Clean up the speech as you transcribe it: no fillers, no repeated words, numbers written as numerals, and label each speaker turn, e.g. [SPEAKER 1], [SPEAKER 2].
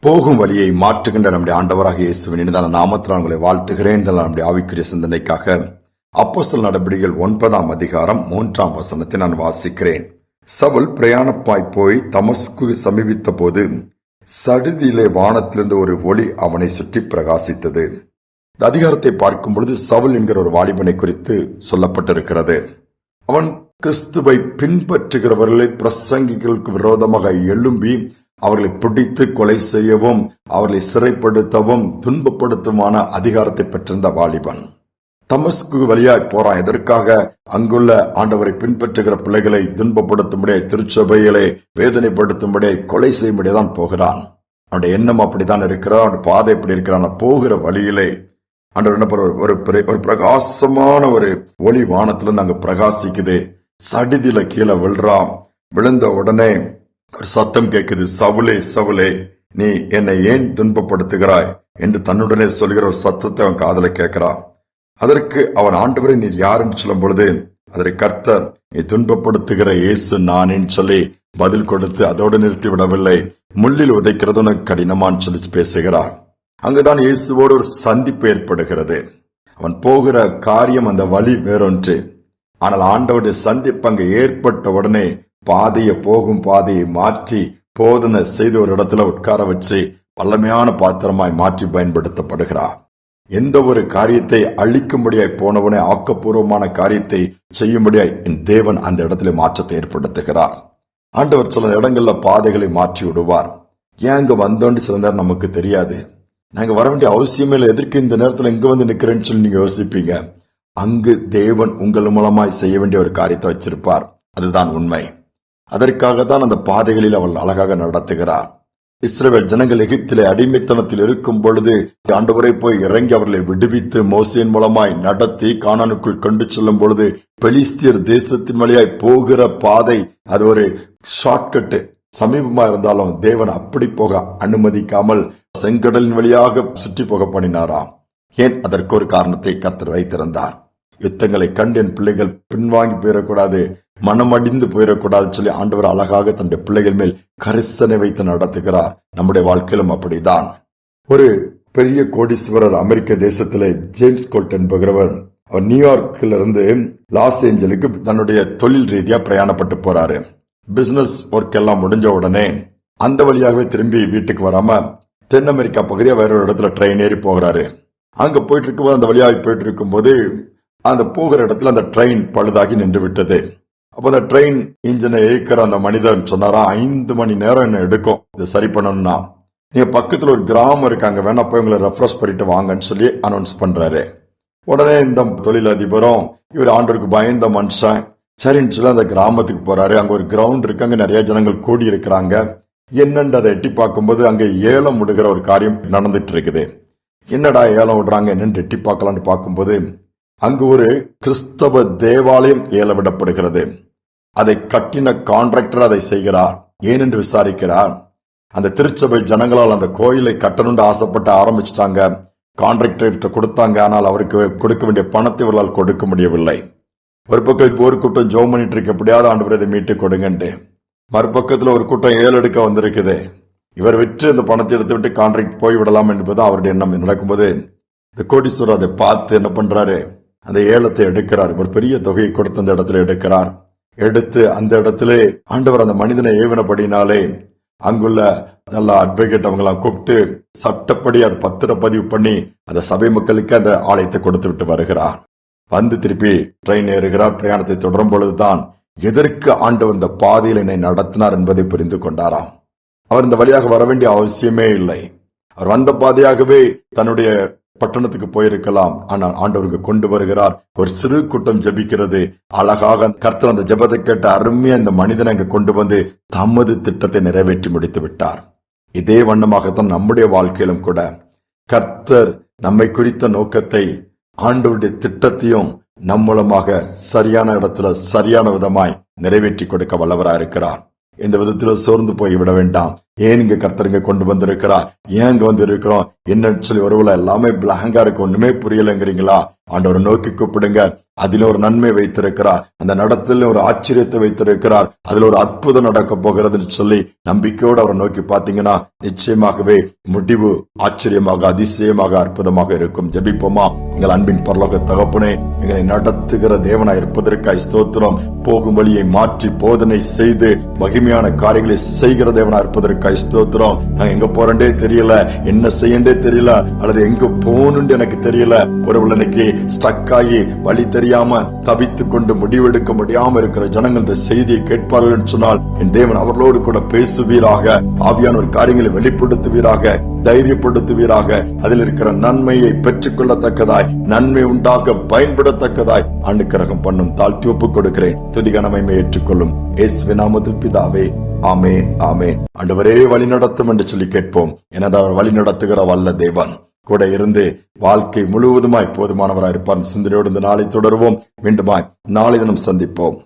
[SPEAKER 1] போகும் வழியை மாற்றுகின்ற நம்முடைய ஆண்டவராக இயேசுவின் இனிதான நாமத்தில் உங்களை வாழ்த்துகிறேன். நம்முடைய ஆவிக்குரிய சிந்தனைக்காக அப்போஸ்தலர் நடபடிகள் 9ஆம் அதிகாரம் 3ஆம் வசனத்தை நான் வாசிக்கிறேன். சவுல் பிரயாணப்பாய் போய் தமஸ்கு சமீபித்த போது சடுதியிலே வானத்திலிருந்து ஒரு ஒளி அவனை சுற்றி பிரகாசித்தது. இந்த அதிகாரத்தை பார்க்கும் பொழுது சவுல் என்கிற ஒரு வாலிபனை குறித்து சொல்லப்பட்டிருக்கிறது. அவன் கிறிஸ்துவை பின்பற்றுகிறவர்களை பிரசங்கிகளுக்கு விரோதமாக எழும்பி அவர்களை பிடித்து கொலை செய்யவும் அவர்களை சிறைப்படுத்தவும் துன்பப்படுத்துமான அதிகாரத்தை பெற்றிருந்த வாலிபன் தமஸ்கு வழியாய் போறான். எதற்காக? அங்குள்ள ஆண்டவரை பின்பற்றுகிற பிள்ளைகளை துன்பப்படுத்தும்படியே, திருச்சபைகளை வேதனைப்படுத்தும்படியே, கொலை செய்யும்படியேதான் போகிறான். அவனுடைய எண்ணம் அப்படித்தான் இருக்கிறான். அவனுடைய பாதை எப்படி இருக்கிறான்? போகிற வழியிலே ஆண்டவர் என்ன ஒரு பிரகாசமான ஒரு ஒளி வானத்திலிருந்து அங்கு பிரகாசிக்குது. சடிதில கீழே விழுறான். விழுந்த உடனே ஒரு சத்தம் கேட்குது, சவுலே சவுலே, நீ என்னை ஏன் துன்பப்படுத்துகிறாய் என்று தன்னுடனே சொல்கிற ஒரு சத்தத்தை அவன் காதல கேட்கிறான். அதற்கு அவன், ஆண்டவரை நீர் யார் என்று சொல்லும் பொழுது அதற்கு கர்த்தர், நீ துன்பப்படுத்துகிற இயேசு நானேன்னு சொல்லி பதில் கொடுத்து அதோடு நிறுத்தி விடவில்லை. முள்ளில் உதைக்கிறது உனக்கு கடினமான்னு சொல்லி பேசுகிறார். அங்குதான் இயேசுவோடு ஒரு சந்திப்பு ஏற்படுகிறது. அவன் போகிற காரியம் அந்த வழி வேறொன்று. ஆனால் ஆண்டவருடைய சந்திப்பு அங்கு ஏற்பட்ட உடனே போகும் பாதையை மாற்றி போதனை செய்து ஒரு இடத்துல உட்கார வச்சு வல்லமையான பாத்திரமாய் மாற்றி பயன்படுத்தப்படுகிறார். எந்த ஒரு காரியத்தை அழிக்கும்படியாய் போனவனே ஆக்கப்பூர்வமான காரியத்தை செய்யும்படியாய் என் தேவன் அந்த இடத்துல மாற்றத்தை ஏற்படுத்துகிறார். ஆண்டவர் சில இடங்கள்ல பாதைகளை மாற்றி விடுவார். ஏன் அங்க வந்தோன்னு சில நேரம் நமக்கு தெரியாது. நாங்க வர வேண்டிய அவசியமே இல்லை, எதற்கு இந்த நேரத்துல இங்க வந்து நிக்கிறேன்னு சொல்லி நீங்க யோசிப்பீங்க. அங்கு தேவன் உங்கள் மூலமாய் செய்ய வேண்டிய ஒரு காரியத்தை வச்சிருப்பார். அதுதான் உண்மை. அதற்காகத்தான் அந்த பாதைகளில் அவள் அழகாக நடத்துகிறார். இஸ்ரவேல் ஜனங்கள் எகிப்திலே அடிமைத்தனத்தில் இருக்கும் பொழுது ஆண்டவரை போய் இறங்கி அவர்களை விடுவித்து மோசேயின் மூலமாய் நடத்தி கானானுக்குள் கொண்டு செல்லும் பொழுது பெலிஸ்தியர் தேசத்தின் வழியாய் போகிற பாதை அது ஒரு ஷார்ட்கட், சமீபமா இருந்தாலும் தேவன் அப்படி போக அனுமதிக்காமல் செங்கடலின் வழியாக சுற்றி போக பண்ணினாராம். ஏன்? அதற்கு ஒரு காரணத்தை கர்த்தர் வைத்திருந்தார். யுத்தங்களை கண்டு என் பிள்ளைகள் பின்வாங்கி போயிடக்கூடாது, மனமடிந்து போயிடக்கூடாதுன்னு சொல்லி ஆண்டவர் அழகாக தன்னுடைய பிள்ளைகள் மேல் கரிசனை வைத்து நடத்துகிறார். நம்முடைய வாழ்க்கையிலும் அப்படிதான். ஒரு பெரிய கோடீஸ்வரர் அமெரிக்க தேசத்திலே ஜேம்ஸ் கோல்ட் என்பகிறவர், அவர் நியூயார்க்ல இருந்து லாஸ் ஏஞ்சலுக்கு தன்னுடைய தொழில் ரீதியா பிரயாணப்பட்டு போறாரு. பிசினஸ் ஒர்க் எல்லாம் முடிஞ்ச உடனே அந்த வழியாகவே திரும்பி வீட்டுக்கு வராம தென் அமெரிக்கா பகுதியா வேற ஒரு இடத்துல ட்ரெயின் ஏறி போகிறாரு. அங்க போயிட்டு இருக்கும்போது அந்த வழியாக போயிட்டு இருக்கும் போது அந்த போகிற இடத்துல அந்த ட்ரெயின் பழுதாகி நின்று விட்டது. அப்போ அந்த ட்ரெயின் இன்ஜினை இயக்கிற அந்த மனிதன் சொன்னாரா, 5 மணி நேரம் என்ன எடுக்கும் இதை சரி பண்ணணும்னா, நீங்க பக்கத்துல ஒரு கிராமம் இருக்காங்க, வேணா போய் உங்களை ரெஃப்ரெஷ் பண்ணிட்டு வாங்கன்னு சொல்லி அனௌன்ஸ் பண்றாரு. உடனே இந்த தொழிலதிபரும் இவர் ஆண்டவருக்கு பயந்த மனுஷன் சரின்னு சொல்லி அந்த கிராமத்துக்கு போறாரு. அங்க ஒரு கிரவுண்ட் இருக்கு, அங்க நிறைய ஜனங்கள் கூடி இருக்கிறாங்க. என்னன்னு அதை எட்டி பார்க்கும்போது அங்க ஏலம் விடுகிற ஒரு காரியம் நடந்துட்டு இருக்குது. என்னடா ஏலம் விடுறாங்க, என்னன்னு எட்டி பார்க்கலான்னு பார்க்கும்போது அங்கு ஒரு கிறிஸ்தவ தேவாலயம் ஏலம் விடப்படுகிறது. அதை கட்டின கான்ட்ராக்டர் அதை செய்கிறார். ஏனென்று விசாரிக்கிறார். அந்த திருச்சபை ஜனங்களால் அந்த கோயிலை கட்டணும்னு ஆசைப்பட்டு ஆரம்பிச்சிட்டாங்க. கான்ட்ராக்டர் கொடுத்தாங்க, ஆனால் அவருக்கு கொடுக்க வேண்டிய பணத்தை இவர்களால் கொடுக்க முடியவில்லை. ஒரு பக்கம் ஒரு கூட்டம் ஜோம் பண்ணிட்டு இருக்க, எப்படியாவது ஆண்டவர் இதை மீட்டு கொடுங்கன்ட்டு. மறுபக்கத்துல ஒரு கூட்டம் ஏலெடுக்க வந்திருக்குது. இவர் விற்று அந்த பணத்தை எடுத்து விட்டு கான்ட்ராக்ட் போய்விடலாம் என்பது அவருடைய எண்ணம். நடக்கும்போது இந்த கோடீஸ்வரர் அதை பார்த்து என்ன பண்றாரு, அந்த ஏலத்தை எடுக்கிறார். ஒரு பெரிய தொகையை கொடுத்து அந்த இடத்துல எடுக்கிறார். எடுத்து அந்த இடத்துல ஆண்டவர் அந்த மனிதனை ஏவினபடினாலே அங்குள்ள நல்ல அட்வொகேட் அவங்களாம் கூப்பிட்டு சட்டப்படி அதை பத்திரப்பதிவு பண்ணி அந்த சபை மக்களுக்கு அந்த ஆலயத்தை கொடுத்து விட்டு வருகிறார். வந்து திருப்பி ட்ரெயின் ஏறுகிறார். பிரயாணத்தை தொடரும் பொழுதுதான் எதற்கு ஆண்டவர் இந்த பாதையில் என்னை நடத்தினார் என்பதை புரிந்து கொண்டாராம். அவர் இந்த வழியாக வர வேண்டிய அவசியமே இல்லை. அவர் வந்த பாதையாகவே தன்னுடைய பட்டணத்துக்கு போயிருக்கலாம். ஆனால் ஆண்டவருக்கு கொண்டு வருகிறார். ஒரு சிறு கூட்டம் ஜெபிக்கிறது. அழகாக கர்த்தர் அந்த ஜெபத்தை கேட்ட அருமையா இந்த மனிதனை அங்கு கொண்டு வந்து தமது திட்டத்தை நிறைவேற்றி முடித்து விட்டார். இதே வண்ணமாகத்தான் நம்முடைய வாழ்க்கையிலும் கூட கர்த்தர் நம்மை குறித்த நோக்கத்தை, ஆண்டவருடைய திட்டத்தையும் நம் மூலமாக சரியான இடத்துல சரியான விதமாய் நிறைவேற்றி கொடுக்க வல்லவராக இருக்கிறார். இந்த விதத்தில் சோர்ந்து போய் விட வேண்டாம். ஏன் இங்க கர்த்தருங்க கொண்டு வந்திருக்கிறா, ஏன் இங்க வந்து இருக்கிறோம் என்னன்னு சொல்லி ஒருவேளை எல்லாமே பிளாங்கா இருக்கு, ஒண்ணுமே புரியலங்கிறீங்களா? ஆண்டவரை நோக்கி கூப்பிடுங்க. அதில் ஒரு நன்மை வைத்திருக்கிறார், அந்த நடத்தில் ஒரு ஆச்சரியத்தை வைத்திருக்கிறார், அதுல ஒரு அற்புதம் நடக்க போகிறதுன்னு சொல்லி நம்பிக்கையோடு அவரை நோக்கி பாத்தீங்கன்னா நிச்சயமாகவே முடிவு ஆச்சரியமாக, அதிசயமாக, அற்புதமாக இருக்கும். ஜெபிப்போமா? எங்கள் அன்பின் பரலோக தகப்பனே, எங்களை நடத்துகிற தேவனாய் இருப்பதற்காய் ஸ்தோத்திரம். போகும் வழியை மாற்றி போதனை செய்து மகிமையான காரியங்களை செய்கிற தேவனாய் இருப்பதற்காய் ஸ்தோத்திரம். நான் எங்க போறேன்டே தெரியல, என்ன செய்யண்டே தெரியல, அல்லது எங்க போகணும்னு எனக்கு தெரியல. ஒரு இன்னைக்கு ஸ்டக் ஆகி வழி தெரியாம தவித்துக் கொண்டு முடிவெடுக்க முடியாம இருக்கிற ஜனங்கள் இந்த செய்தியை கேட்பார்கள் என்று சொன்னால் என் தேவன் அவர்களோடு கூட பேசுவீராக. ஆவியான ஒரு காரியங்களை வெளிப்படுத்துவீராக, தைரியப்படுத்துவீராக. அதில் இருக்கிற நன்மையை பெற்றுக் கொள்ளத்தக்கதாய், நன்மை உண்டாக பயன்படத்தக்கதாய் அனுக்கிரகம் பண்ணும். தாழ்த்தி ஒப்புக் கொடுக்கிறேன். துதிகனமை ஏற்றுக்கொள்ளும். இயேசுவின் நாமத்தில் பிதாவே, ஆமென், ஆமென். ஆண்டவரே வழி நடத்தும் என்று சொல்லி கேட்போம். ஏனென்றால் வழி நடத்துகிற வல்ல தேவன் கூட இருந்து வாழ்க்கை முழுவதுமாய் போதுமானவராய் இருப்பார். சிந்தனையோடு இந்த நாளை தொடருவோம். மீண்டுமாய் நாளை தினம் சந்திப்போம்.